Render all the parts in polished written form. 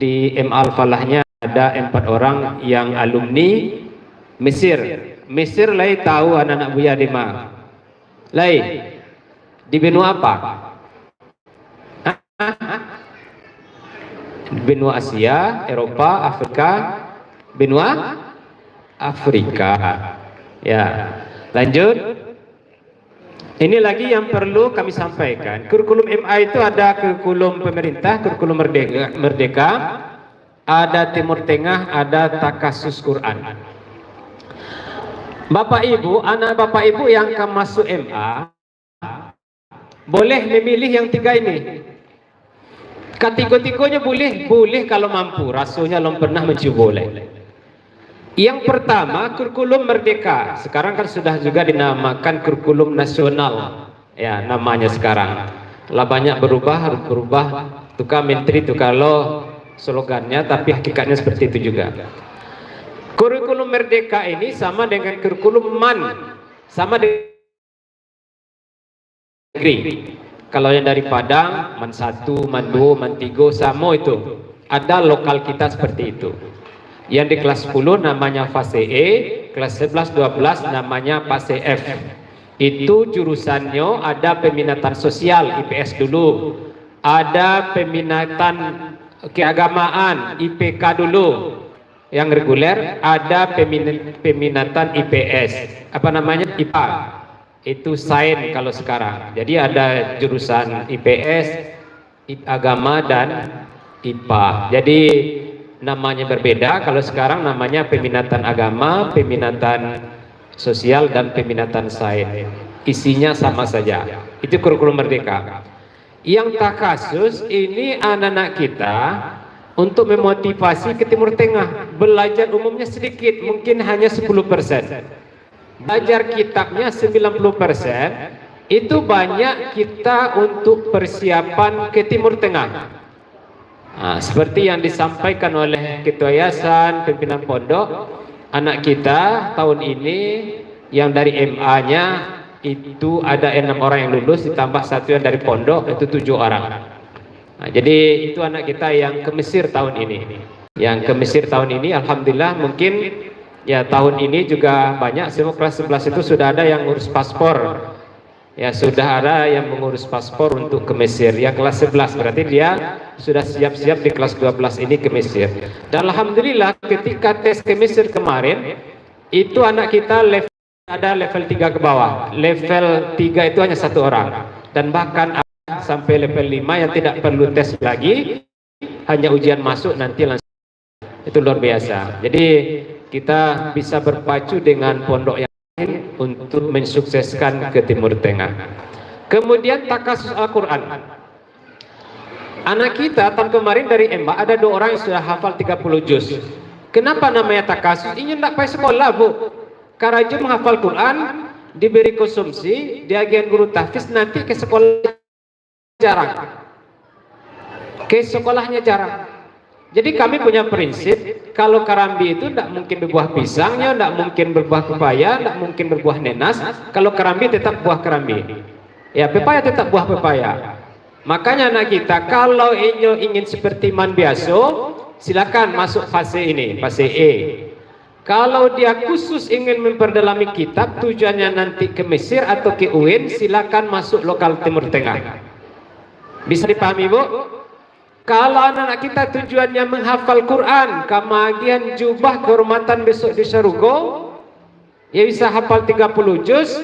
di Al-Falahnya ada 4 orang yang alumni Mesir. Mesir lai tahu anak-anak buya di mana? Lai di benua apa? Benua Asia, Eropa, Afrika, benua Afrika. Ya, lanjut. Ini lagi yang perlu kami sampaikan. Kurikulum MA itu ada kurikulum pemerintah, kurikulum merdeka, ada Timur Tengah, ada Takasus Quran. Bapak Ibu, anak Bapak Ibu yang akan masuk MA boleh memilih yang 3 ini. Kategori-kategorinya boleh kalau mampu. Rasanya belum pernah mencoba boleh. Yang pertama, kurikulum merdeka. Sekarang kan sudah juga dinamakan kurikulum nasional. Ya, namanya sekarang. Lah banyak berubah. Tukar menteri, tukar lo slogannya, tapi hakikatnya seperti itu juga. Kurikulum merdeka ini sama dengan kurikulum MAN. Sama dengan negeri. Kalau yang dari Padang, MAN 1, MAN 2, MAN 3, sama itu. Ada lokal kita seperti itu. Yang di kelas 10 namanya fase E, kelas 11, 12 namanya fase F. Itu jurusannya ada peminatan sosial, IPS dulu. Ada peminatan keagamaan, IPK dulu. Yang reguler ada peminatan IPS. Apa namanya? IPA. Itu sains kalau sekarang. Jadi ada jurusan IPS, agama dan IPA. Jadi namanya berbeda. Kalau sekarang namanya peminatan agama, peminatan sosial dan peminatan sains. Isinya sama saja. Itu kurikulum merdeka. Yang Takasus ini anak-anak kita untuk memotivasi ke Timur Tengah. Belajar umumnya sedikit, mungkin hanya 10%. Belajar kitabnya 90%. Itu banyak kita untuk persiapan ke Timur Tengah. Seperti yang disampaikan oleh Ketua Yayasan, pimpinan pondok, anak kita tahun ini yang dari MA-nya itu ada 6 orang yang lulus, ditambah 1 yang dari pondok, itu 7 orang. Jadi itu anak kita yang ke Mesir tahun ini. Yang ke Mesir tahun ini, alhamdulillah mungkin ya tahun ini juga banyak. Semua kelas 11 itu sudah ada yang ngurus paspor. Ya sudah ada yang mengurus paspor untuk ke Mesir. Yang kelas 11 berarti dia sudah siap-siap di kelas 12 ini ke Mesir. Dan alhamdulillah ketika tes ke Mesir kemarin itu anak kita ada level 3 ke bawah. Level 3 itu hanya 1 orang. Dan bahkan sampai level 5 yang tidak perlu tes lagi, hanya ujian masuk nanti langsung. Itu luar biasa. Jadi kita bisa berpacu dengan pondok yang untuk mensukseskan ke Timur Tengah. Kemudian Takasus Al-Quran. Anak kita tahun kemarin dari MA ada 2 orang yang sudah hafal 30 juz. Kenapa namanya Takasus? Ini tidak pakai sekolah, Bu. Karena menghafal Quran, diberi konsumsi, diagen guru tahfiz, nanti ke sekolah jarang. Ke sekolahnya jarang. Jadi kami punya prinsip, kalau karambi itu tidak mungkin berbuah pisangnya, tidak mungkin berbuah pepaya, tidak mungkin berbuah nenas. Kalau karambi tetap buah karambi. Ya, pepaya tetap buah pepaya. Makanya anak kita, kalau ingin seperti man biasa, silakan masuk fase ini, fase E. Kalau dia khusus ingin memperdalami kitab, tujuannya nanti ke Mesir atau ke UIN, silakan masuk lokal Timur Tengah. Bisa dipahami, Bu? Kalau anak-anak kita tujuannya menghafal Quran, kemagian jubah kehormatan besok di Syarga, ya bisa hafal 30 juz,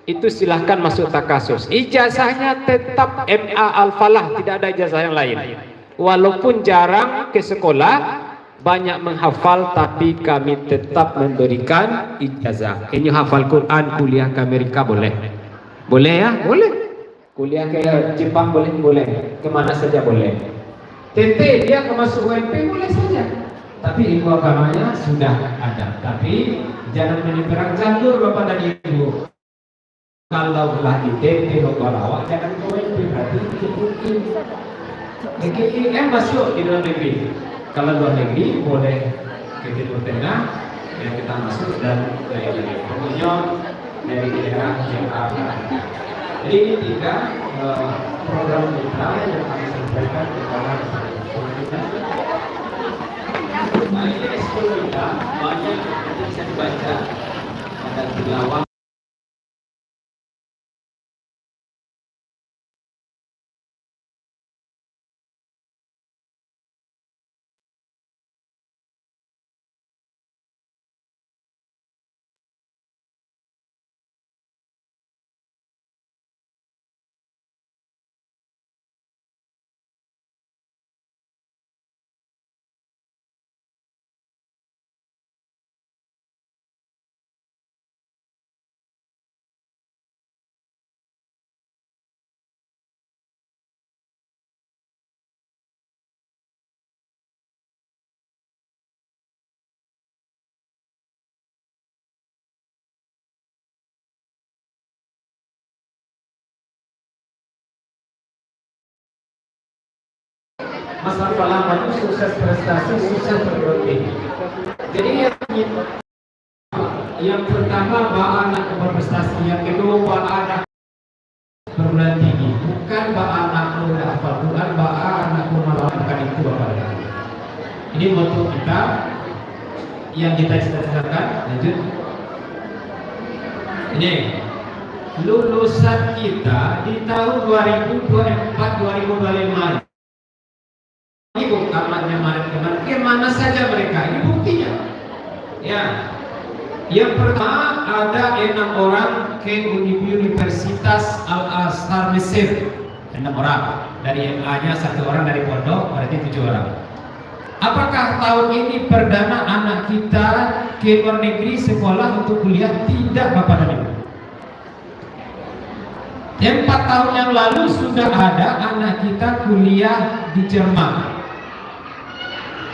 itu silahkan masuk Takasus. Ijazahnya tetap MA Al-Falah, tidak ada ijazah yang lain. Walaupun jarang ke sekolah, banyak menghafal, tapi kami tetap memberikan ijazah. Ini hafal Quran, kuliah ke Amerika boleh? Boleh ya? Boleh. Kuliah ke Jepang boleh? Boleh. Kemana saja boleh. TT dia ke masuk UMP boleh saja, tapi ilmu agamanya sudah ada. Tapi jangan menyeberang jalur Bapak dan Ibu. Kalau belah di TT Lokalawak jangan ke UMP, berarti mungkin KIM masuk di dalam negeri. Kalau luar negeri boleh ke Timur Tengah yang kita masuk dan dari pokoknya dari daerah yang ada. Jadi ini 3 program kita yang kami sampaikan kepada ini sebenarnya banyak yang bisa dibaca ada tilawah. Masa Palembang itu sukses prestasi, sukses perguruan tinggi. Jadi yang pertama anak berprestasi, yang kedua anak perguruan tinggi. Bukan anak udah hafal Quran, anak melakukan itu apa? Ini moto kita yang kita cita-citakan. Lanjut. Ini lulusan kita di tahun 2024-2025. Ibu kamarnya kemarin kemana saja mereka, ini buktinya ya. Yang pertama ada 6 orang ke Universitas Al-Azhar Mesir, 6 orang dari MA nya, 1 orang dari pondok, berarti 7 orang. Apakah tahun ini perdana anak kita ke luar negeri sekolah untuk kuliah? Tidak, Bapak dan Ibu. 4 tahun yang lalu sudah ada anak kita kuliah di Jerman.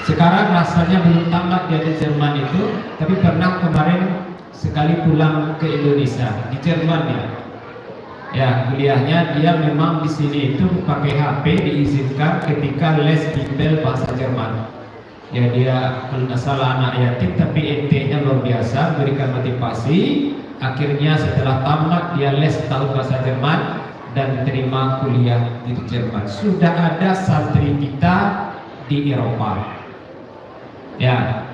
Sekarang rasanya belum tamat dia di Jerman itu, tapi pernah kemarin sekali pulang ke Indonesia di Jerman ya. Ya, kuliahnya dia memang di sini itu pakai HP diizinkan ketika les bimbel bahasa Jerman. Ya, dia kalau nggak salah anak yatim tapi NT-nya luar biasa, berikan motivasi. Akhirnya setelah tamat dia les tahun bahasa Jerman dan diterima kuliah di Jerman. Sudah ada santri kita di Eropa. Ya,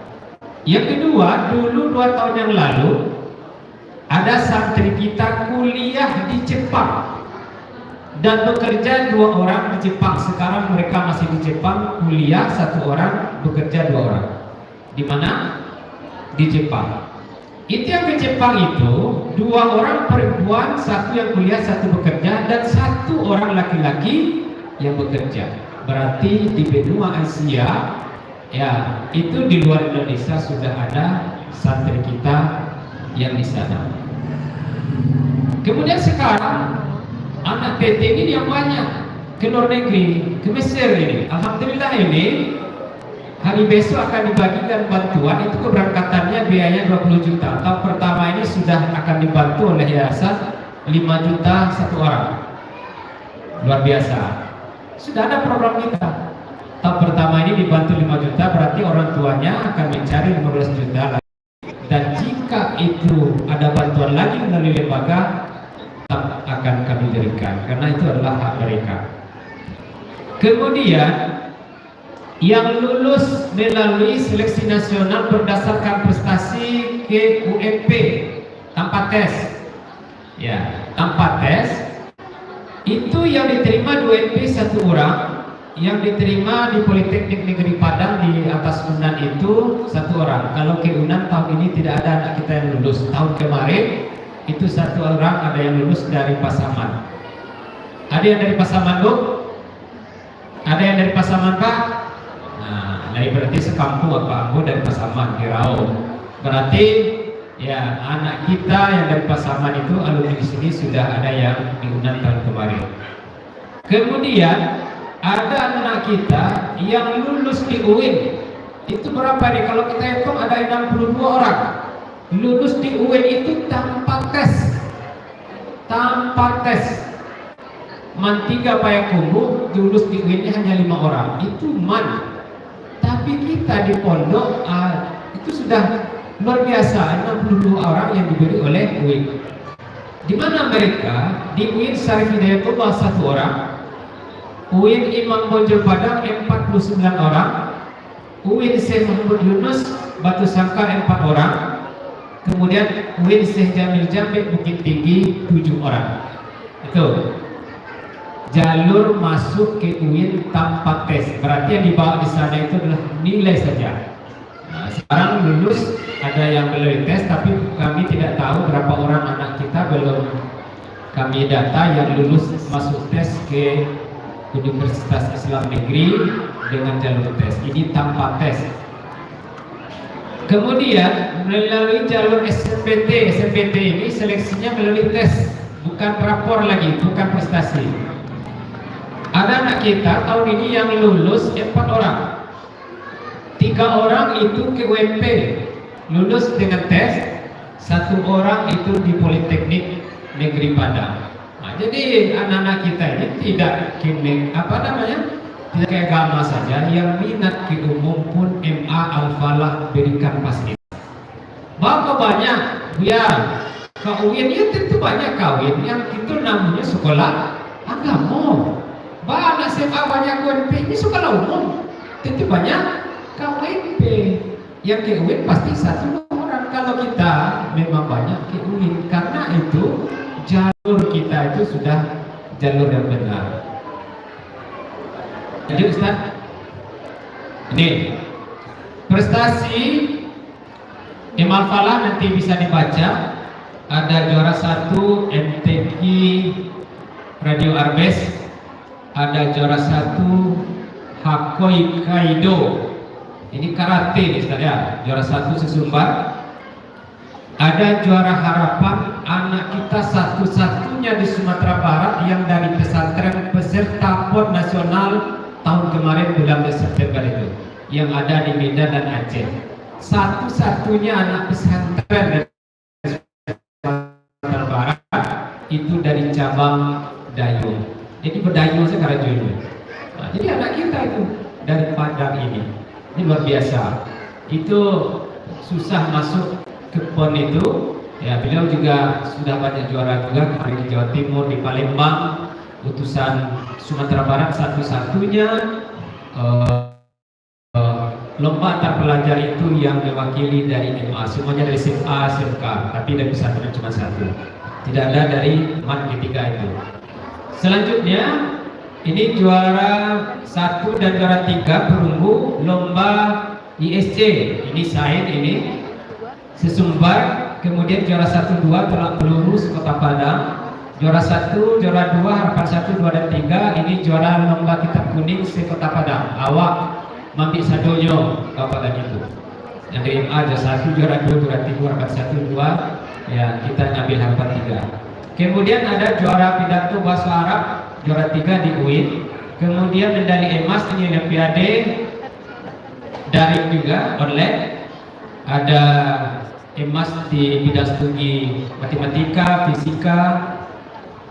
yang kedua, dulu 2 tahun yang lalu ada santri kita kuliah di Jepang dan bekerja 2 orang di Jepang. Sekarang mereka masih di Jepang, kuliah 1 orang, bekerja 2 orang. Di mana? Di Jepang. Itu yang ke Jepang itu 2 orang perempuan, 1 yang kuliah, 1 bekerja, dan 1 orang laki-laki yang bekerja. Berarti di benua Asia ya, itu di luar Indonesia sudah ada santri kita yang di sana. Kemudian sekarang anak PT ini yang banyak ke luar negeri, ke Mesir ini. Alhamdulillah ini hari besok akan dibagikan bantuan, itu keberangkatannya biayanya 20 juta. Tahun pertama ini sudah akan dibantu oleh yayasan 5 juta 1 orang. Luar biasa. Sudah ada program kita. Tahun pertama ini dibantu 5 juta, berarti orang tuanya akan mencari 15 juta lagi. Dan jika itu ada bantuan lagi melalui lembaga, tetap akan kami berikan, karena itu adalah hak mereka. Kemudian yang lulus melalui seleksi nasional berdasarkan prestasi ke UMP tanpa tes, ya, tanpa tes, itu yang diterima di UMP 1 orang, yang diterima di Politeknik Negeri Padang di atas UNAN itu 1 orang. Kalau ke UNAN tahun ini tidak ada anak kita yang lulus. Tahun kemarin itu 1 orang ada yang lulus dari Pasaman. Ada yang dari Pasaman, Bu? Ada yang dari Pasaman, Pak? Nah, berarti sekampung apa? Bu dari Pasaman, Kirau. Berarti ya anak kita yang dari Pasaman itu alumni di sini sudah ada yang di UNAN tahun kemarin. Kemudian ada anak kita yang lulus di UIN. Itu berapa nih? Kalau kita hitung ada 62 orang lulus di UIN itu tanpa tes. Tanpa tes. Man 3 Payakumbuh lulus di UIN hanya 5 orang. Itu man. Tapi kita di pondok itu sudah luar biasa, 62 orang yang diberi oleh UIN. Di mana mereka? Di UIN Syarif Hidayatullah 1 orang, UIN Imam Bonjol Padang 49 orang, UIN Syekh Muhammad Yunus Batu Sangkar 4 orang, kemudian UIN Syekh Jamil Jambe Bukit Tinggi 7 orang. Itu jalur masuk ke UIN tanpa tes, berarti yang dibawa di sana itu adalah nilai saja. Nah, sekarang lulus ada yang melalui tes, tapi kami tidak tahu berapa orang anak kita belum kami data yang lulus masuk tes ke Universitas Islam Negeri dengan jalur tes. Ini tanpa tes. Kemudian melalui jalur SNBT. SNBT ini seleksinya melalui tes, bukan rapor lagi, bukan prestasi. Ada anak kita tahun ini yang lulus 4 orang. 3 orang itu ke UMP lulus dengan tes, 1 orang itu di Politeknik Negeri Padang. Nah, jadi anak-anak kita ini tidak kini tidak kayak agama saja, yang minat ke umum pun MA Al-Falah berikan fasilitas. Bapak banyak ya kawin, ya tentu banyak kawin yang itu namanya sekolah agama. Anak SMA banyak UNP, ini sekolah umum, tentu banyak KUNP. Yang ke UIN pasti 1 orang. Kalau kita memang banyak ke UIN, karena itu jalur kita itu sudah jalur yang benar. Lanjut Ustaz. Ini prestasi Imal Falah nanti bisa dibaca. Ada juara 1 MTQ Radio Arbes, ada juara 1 Hakoi Kaido, ini karate nih Ustaz ya, juara 1 sesumbar. Ada juara harapan, anak kita satu-satunya di Sumatera Barat yang dari pesantren peserta PON nasional tahun kemarin bulan September itu, yang ada di Medan dan Aceh. Satu-satunya anak pesantren dari Sumatera Barat itu dari cabang Dayung. Jadi berdayung sekarang dulu. Nah, jadi anak kita itu dari Padang ini luar biasa. Itu susah masuk ke PON itu. Ya, beliau juga sudah banyak juara juga kemarin di Jawa Timur, di Palembang, utusan Sumatera Barat satu-satunya lomba antar pelajar itu yang mewakili dari MA, semuanya dari SMA, SMK, tapi dari pesantren cuma 1. Tidak ada dari MAN ketiga itu. Selanjutnya ini juara 1 dan juara 3 perunggu lomba ISC. Ini Sain, ini sesumbar. Kemudian juara 1, 2 Telak Peluru Kota Padang. Juara 1, juara 2 Harapan 1, 2 dan 3. Ini juara lomba Kitab Kuning Kota Padang. Awak Mambik Sadonyo Bapak dan Ibu. Yang dari MA juara 1, juara 2, juara 3, Harapan 1, 2. Ya, kita ngambil Harapan 3. Kemudian ada juara pidato bahasa Arab juara 3 di UIN. Kemudian medali emas ini Olimpiade daring juga online. Ada emas di bidang studi matematika, fisika,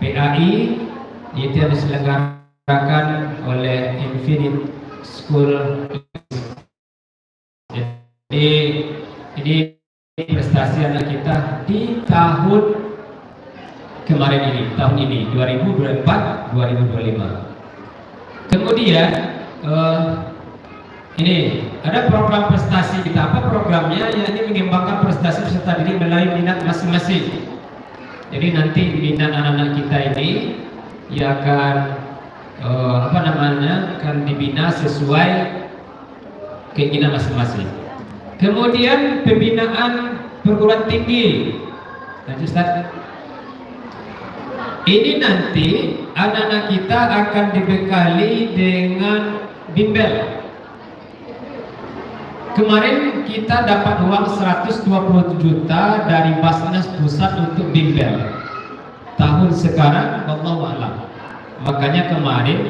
PAI, itu yang diselenggarakan oleh Infinite School. Jadi ini prestasi anak kita di tahun kemarin ini, tahun ini 2024-2025. Kemudian ini ada program prestasi kita. Apa programnya? Ya, ini mengembangkan prestasi peserta didik melalui minat masing-masing. Jadi nanti minat anak-anak kita ini ya akan akan dibina sesuai keinginan masing-masing. Kemudian pembinaan perguruan tinggi. Lanjut Ustaz. Ini nanti anak-anak kita akan dibekali dengan bimbel. Kemarin kita dapat uang 120 juta dari Basnas Pusat untuk bimbel. Tahun sekarang wallahu a'lam. Makanya kemarin